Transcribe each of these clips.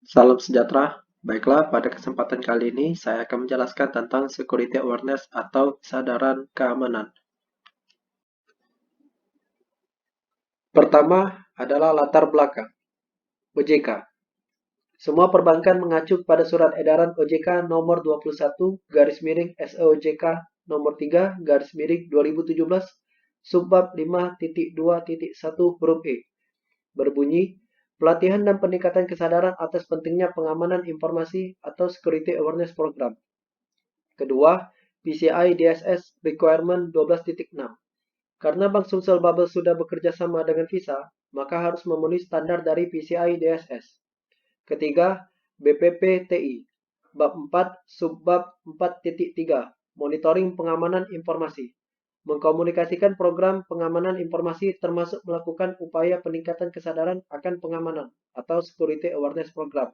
Salam sejahtera. Baiklah, pada kesempatan kali ini saya akan menjelaskan tentang security awareness atau kesadaran keamanan. Pertama adalah latar belakang, OJK. Semua perbankan mengacu pada Surat Edaran OJK nomor 21/SEOJK nomor 3/2017 subbab 5.2.1 huruf E. Berbunyi, pelatihan dan peningkatan kesadaran atas pentingnya pengamanan informasi atau security awareness program. Kedua, PCI DSS Requirement 12.6. Karena Bank Sumsel Bubble sudah bekerja sama dengan Visa, maka harus memenuhi standar dari PCI DSS. Ketiga, BPP TI. Bab 4, Subbab 4.3. Monitoring pengamanan informasi. Mengkomunikasikan program pengamanan informasi termasuk melakukan upaya peningkatan kesadaran akan pengamanan atau Security Awareness Program.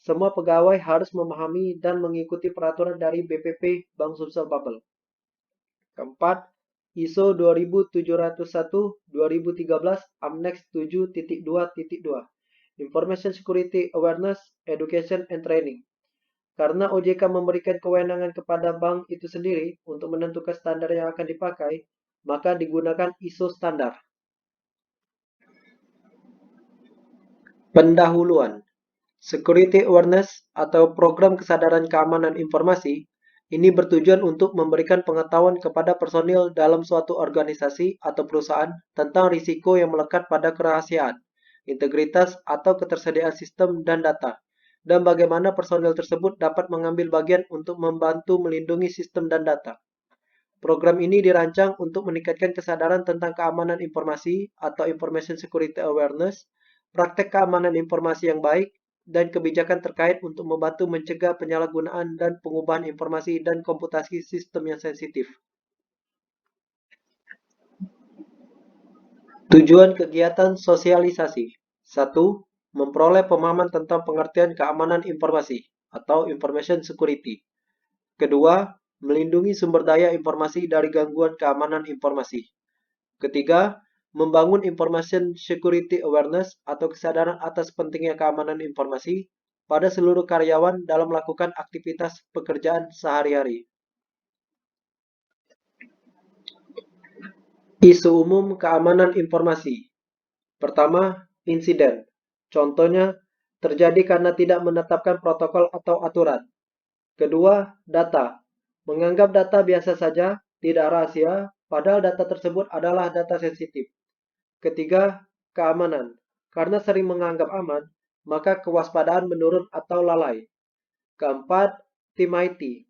Semua pegawai harus memahami dan mengikuti peraturan dari BPP Bank Sumsel Bubble. Keempat, ISO 2701-2013 Amnex 7.2.2 Information Security Awareness, Education and Training. Karena OJK memberikan kewenangan kepada bank itu sendiri untuk menentukan standar yang akan dipakai, maka digunakan ISO standar. Pendahuluan. Security Awareness atau Program Kesadaran Keamanan Informasi ini bertujuan untuk memberikan pengetahuan kepada personil dalam suatu organisasi atau perusahaan tentang risiko yang melekat pada kerahasiaan, integritas atau ketersediaan sistem dan data, dan bagaimana personil tersebut dapat mengambil bagian untuk membantu melindungi sistem dan data. Program ini dirancang untuk meningkatkan kesadaran tentang keamanan informasi atau Information Security Awareness, praktek keamanan informasi yang baik, dan kebijakan terkait untuk membantu mencegah penyalahgunaan dan pengubahan informasi dan komputasi sistem yang sensitif. Tujuan kegiatan sosialisasi. 1. Memperoleh pemahaman tentang pengertian keamanan informasi atau Information Security. Kedua, melindungi sumber daya informasi dari gangguan keamanan informasi. Ketiga, membangun Information Security Awareness atau kesadaran atas pentingnya keamanan informasi pada seluruh karyawan dalam melakukan aktivitas pekerjaan sehari-hari. Isu umum keamanan informasi. Pertama, insiden. Contohnya, terjadi karena tidak menetapkan protokol atau aturan. Kedua, data. Menganggap data biasa saja, tidak rahasia, padahal data tersebut adalah data sensitif. Ketiga, keamanan. Karena sering menganggap aman, maka kewaspadaan menurun atau lalai. Keempat, tim IT.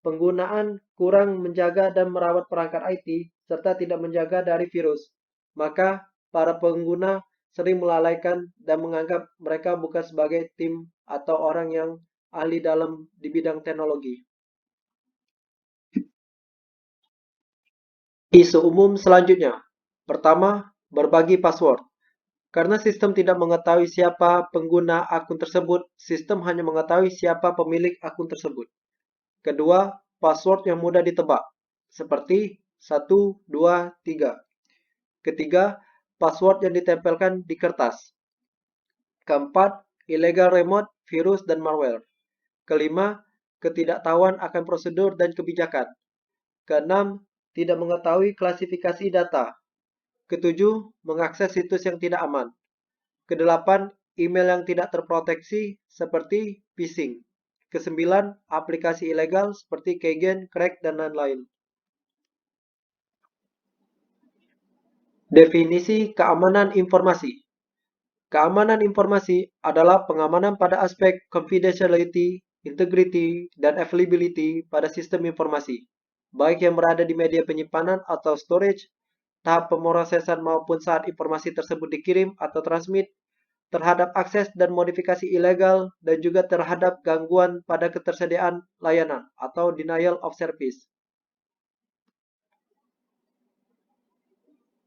Penggunaan kurang menjaga dan merawat perangkat IT, serta tidak menjaga dari virus. Maka, para pengguna sering melalaikan dan menganggap mereka bukan sebagai tim atau orang yang ahli di bidang teknologi. Isu umum selanjutnya. Pertama, berbagi password. Karena sistem tidak mengetahui siapa pengguna akun tersebut, sistem hanya mengetahui siapa pemilik akun tersebut. Kedua, password yang mudah ditebak, seperti 1, 2, 3. Ketiga, password yang ditempelkan di kertas. Keempat, illegal remote, virus, dan malware. Kelima, ketidaktahuan akan prosedur dan kebijakan. Keenam, tidak mengetahui klasifikasi data. Ketujuh, mengakses situs yang tidak aman. Kedelapan, email yang tidak terproteksi seperti phishing. Kesembilan, aplikasi ilegal seperti Keygen, Crack, dan lain-lain. Definisi keamanan informasi. Keamanan informasi adalah pengamanan pada aspek confidentiality, integrity, dan availability pada sistem informasi, baik yang berada di media penyimpanan atau storage, tahap pemrosesan maupun saat informasi tersebut dikirim atau transmit, terhadap akses dan modifikasi ilegal, dan juga terhadap gangguan pada ketersediaan layanan atau denial of service.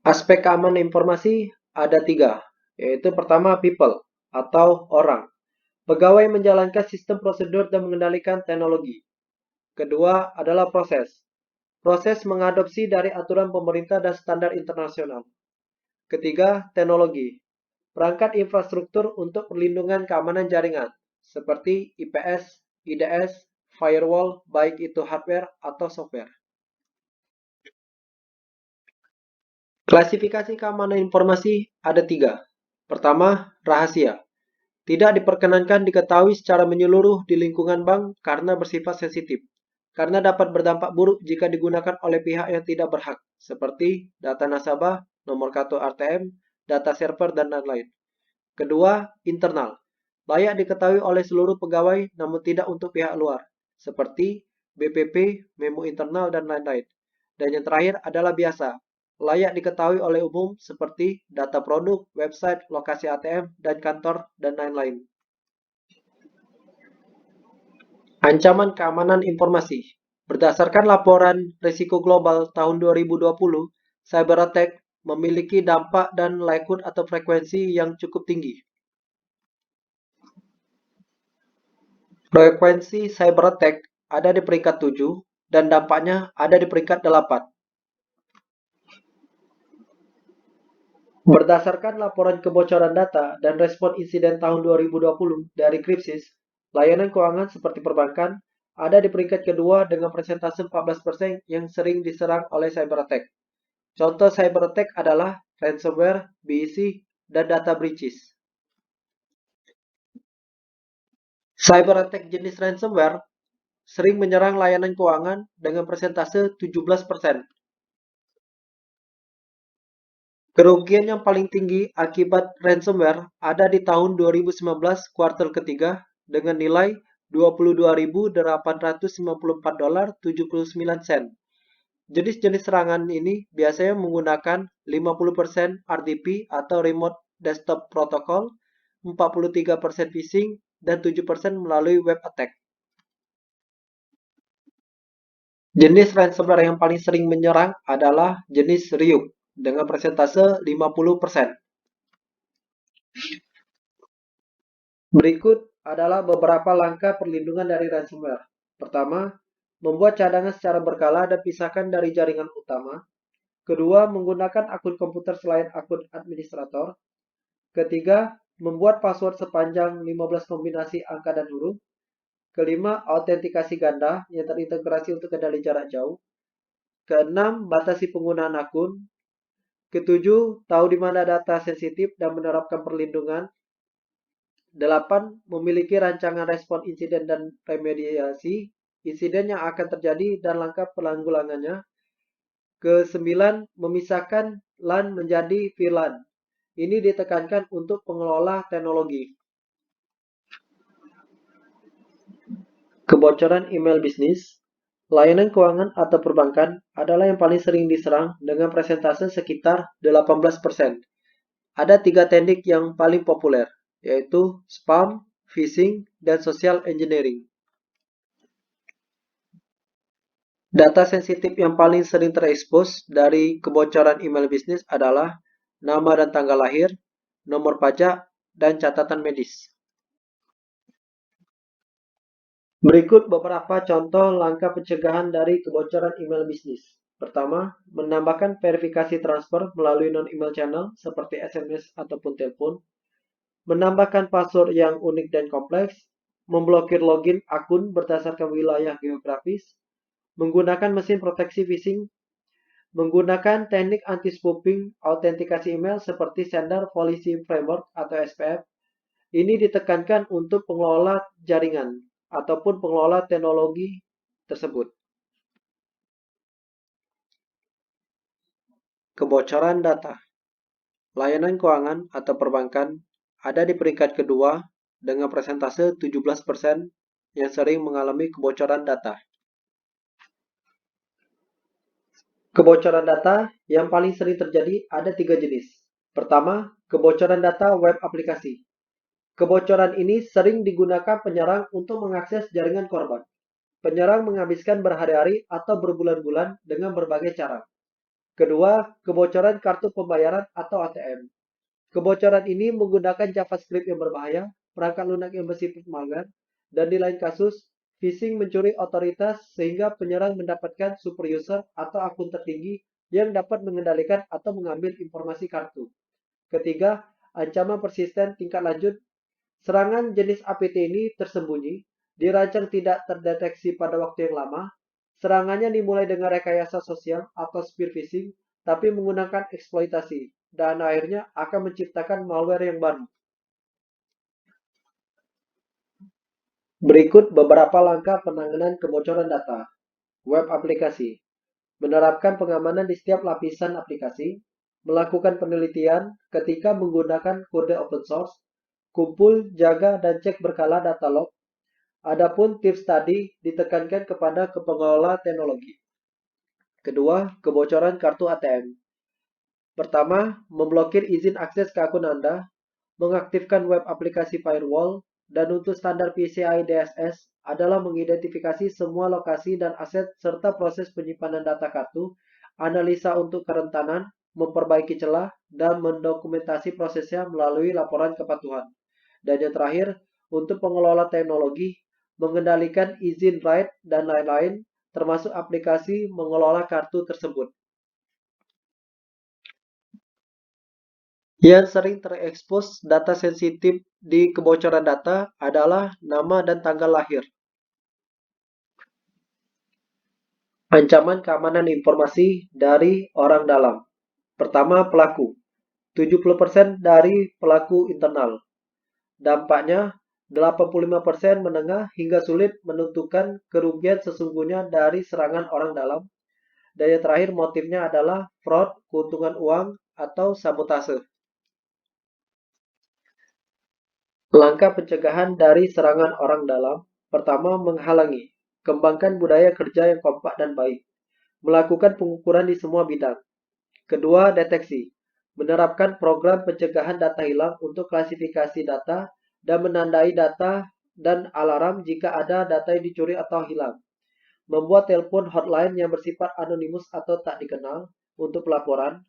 Aspek keamanan informasi ada 3, yaitu pertama people atau orang. Pegawai menjalankan sistem prosedur dan mengendalikan teknologi. Kedua adalah proses. Proses mengadopsi dari aturan pemerintah dan standar internasional. Ketiga, teknologi. Perangkat infrastruktur untuk perlindungan keamanan jaringan, seperti IPS, IDS, firewall, baik itu hardware atau software. Klasifikasi keamanan informasi ada 3. Pertama, rahasia. Tidak diperkenankan diketahui secara menyeluruh di lingkungan bank karena bersifat sensitif, karena dapat berdampak buruk jika digunakan oleh pihak yang tidak berhak, seperti data nasabah, nomor kartu ATM, data server, dan lain-lain. Kedua, internal. Layak diketahui oleh seluruh pegawai namun tidak untuk pihak luar, seperti BPP, memo internal, dan lain-lain. Dan yang terakhir adalah biasa. Layak diketahui oleh umum seperti data produk, website, lokasi ATM, dan kantor, dan lain-lain. Ancaman keamanan informasi. Berdasarkan laporan risiko global tahun 2020, cyber attack memiliki dampak dan likelihood atau frekuensi yang cukup tinggi. Frekuensi cyber attack ada di peringkat 7 dan dampaknya ada di peringkat 8. Berdasarkan laporan kebocoran data dan respon insiden tahun 2020 dari Crypsys, layanan keuangan seperti perbankan ada di peringkat kedua dengan persentase 14% yang sering diserang oleh cyber attack. Contoh cyber attack adalah ransomware, BEC, dan data breaches. Cyber attack jenis ransomware sering menyerang layanan keuangan dengan persentase 17%. Kerugian yang paling tinggi akibat ransomware ada di tahun 2019 kuartal ketiga dengan nilai $22.854.79. Jenis-jenis serangan ini biasanya menggunakan 50% RDP atau Remote Desktop Protocol, 43% phishing, dan 7% melalui web attack. Jenis ransomware yang paling sering menyerang adalah jenis Ryuk dengan persentase 50%. Berikut adalah beberapa langkah perlindungan dari ransomware. Pertama, membuat cadangan secara berkala dan pisahkan dari jaringan utama. Kedua, menggunakan akun komputer selain akun administrator. Ketiga, membuat password sepanjang 15 kombinasi angka dan huruf. Kelima, autentikasi ganda yang terintegrasi untuk kendali jarak jauh. Keenam, batasi penggunaan akun. Ketujuh, tahu di mana data sensitif dan menerapkan perlindungan. 8. Memiliki rancangan respon insiden dan remediasi insiden yang akan terjadi dan langkah penanggulangannya. Ke-9, memisahkan LAN menjadi VLAN. Ini ditekankan untuk pengelola teknologi. Kebocoran email bisnis. Layanan keuangan atau perbankan adalah yang paling sering diserang dengan persentase sekitar 18%. Ada 3 teknik yang paling populer, yaitu spam, phishing, dan social engineering. Data sensitif yang paling sering terekspos dari kebocoran email bisnis adalah nama dan tanggal lahir, nomor pajak, dan catatan medis. Berikut beberapa contoh langkah pencegahan dari kebocoran email bisnis. Pertama, menambahkan verifikasi transfer melalui non-email channel seperti SMS ataupun telepon. Menambahkan password yang unik dan kompleks. Memblokir login akun berdasarkan wilayah geografis. Menggunakan mesin proteksi phishing. Menggunakan teknik anti-spoofing autentikasi email seperti Sender Policy Framework atau SPF. Ini ditekankan untuk pengelola jaringan ataupun pengelola teknologi tersebut. Kebocoran data. Layanan keuangan atau perbankan ada di peringkat kedua dengan persentase 17% yang sering mengalami kebocoran data. Kebocoran data yang paling sering terjadi ada 3 jenis. Pertama, kebocoran data web aplikasi. Kebocoran ini sering digunakan penyerang untuk mengakses jaringan korban. Penyerang menghabiskan berhari-hari atau berbulan-bulan dengan berbagai cara. Kedua, kebocoran kartu pembayaran atau ATM. Kebocoran ini menggunakan JavaScript yang berbahaya, perangkat lunak yang bersifat malware, dan di lain kasus, phishing mencuri otoritas sehingga penyerang mendapatkan super user atau akun tertinggi yang dapat mengendalikan atau mengambil informasi kartu. Ketiga, ancaman persisten tingkat lanjut Serangan jenis APT ini tersembunyi, dirancang tidak terdeteksi pada waktu yang lama. Serangannya dimulai dengan rekayasa sosial atau spear phishing, tapi menggunakan eksploitasi, dan akhirnya akan menciptakan malware yang baru. Berikut beberapa langkah penanganan kebocoran data. Web aplikasi. Menerapkan pengamanan di setiap lapisan aplikasi. Melakukan penelitian ketika menggunakan kode open source. Kumpul, jaga, dan cek berkala data log. Adapun tips tadi ditekankan kepada pengelola teknologi. Kedua, kebocoran kartu ATM. Pertama, memblokir izin akses ke akun Anda, mengaktifkan web aplikasi firewall, dan untuk standar PCI DSS adalah mengidentifikasi semua lokasi dan aset serta proses penyimpanan data kartu, analisa untuk kerentanan, memperbaiki celah, dan mendokumentasi prosesnya melalui laporan kepatuhan. Dan yang terakhir, untuk pengelola teknologi, mengendalikan izin write dan lain-lain, termasuk aplikasi mengelola kartu tersebut. Yang sering terekspos data sensitif di kebocoran data adalah nama dan tanggal lahir. Ancaman keamanan informasi dari orang dalam. Pertama, pelaku. 70% dari pelaku internal. Dampaknya, 85% menengah hingga sulit menentukan kerugian sesungguhnya dari serangan orang dalam. Dan yang terakhir, motifnya adalah fraud, keuntungan uang, atau sabotase. Langkah pencegahan dari serangan orang dalam. Pertama, menghalangi. Kembangkan budaya kerja yang kompak dan baik. Melakukan pengukuran di semua bidang. Kedua, deteksi. Menerapkan program pencegahan data hilang untuk klasifikasi data dan menandai data dan alarm jika ada data yang dicuri atau hilang. Membuat telepon hotline yang bersifat anonimus atau tak dikenal untuk pelaporan.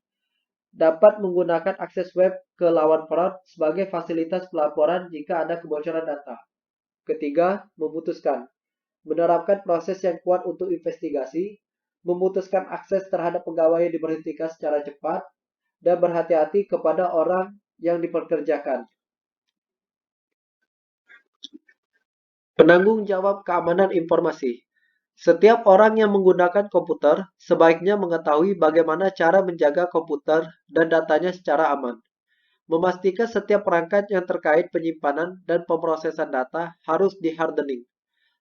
Dapat menggunakan akses web ke lawan fraud sebagai fasilitas pelaporan jika ada kebocoran data. Ketiga, memutuskan. Menerapkan proses yang kuat untuk investigasi, memutuskan akses terhadap pegawai yang diberhentikan secara cepat, dan berhati-hati kepada orang yang dipekerjakan. Penanggung jawab keamanan informasi. Setiap orang yang menggunakan komputer sebaiknya mengetahui bagaimana cara menjaga komputer dan datanya secara aman. Memastikan setiap perangkat yang terkait penyimpanan dan pemrosesan data harus di-hardening.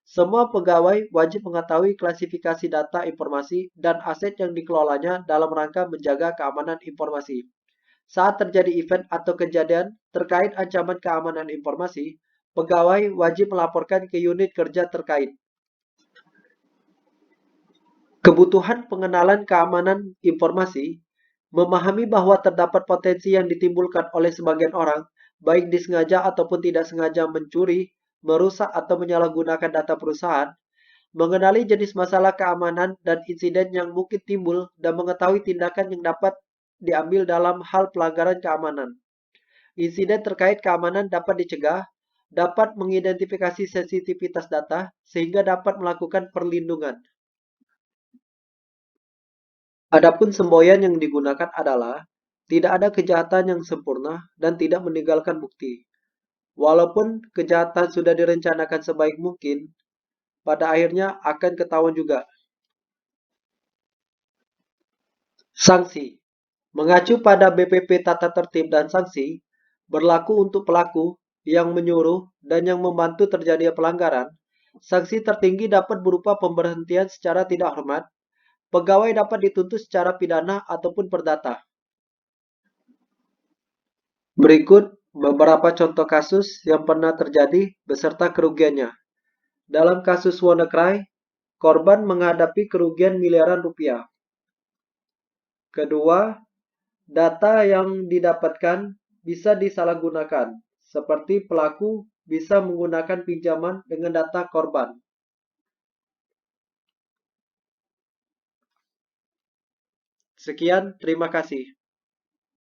Semua pegawai wajib mengetahui klasifikasi data informasi dan aset yang dikelolanya dalam rangka menjaga keamanan informasi. Saat terjadi event atau kejadian terkait ancaman keamanan informasi, pegawai wajib melaporkan ke unit kerja terkait. Kebutuhan pengenalan keamanan informasi, memahami bahwa terdapat potensi yang ditimbulkan oleh sebagian orang, baik disengaja ataupun tidak sengaja mencuri, merusak atau menyalahgunakan data perusahaan, mengenali jenis masalah keamanan dan insiden yang mungkin timbul, dan mengetahui tindakan yang dapat diambil dalam hal pelanggaran keamanan. Insiden terkait keamanan dapat dicegah, dapat mengidentifikasi sensitivitas data, sehingga dapat melakukan perlindungan. Adapun semboyan yang digunakan adalah tidak ada kejahatan yang sempurna dan tidak meninggalkan bukti. Walaupun kejahatan sudah direncanakan sebaik mungkin, pada akhirnya akan ketahuan juga. Sanksi. Mengacu pada BPP Tata Tertib dan Sanksi, berlaku untuk pelaku yang menyuruh dan yang membantu terjadinya pelanggaran. Sanksi tertinggi dapat berupa pemberhentian secara tidak hormat. Pegawai dapat dituntut secara pidana ataupun perdata. Berikut beberapa contoh kasus yang pernah terjadi beserta kerugiannya. Dalam kasus WannaCry, korban menghadapi kerugian miliaran rupiah. Kedua, data yang didapatkan bisa disalahgunakan, seperti pelaku bisa menggunakan pinjaman dengan data korban. Sekian, terima kasih.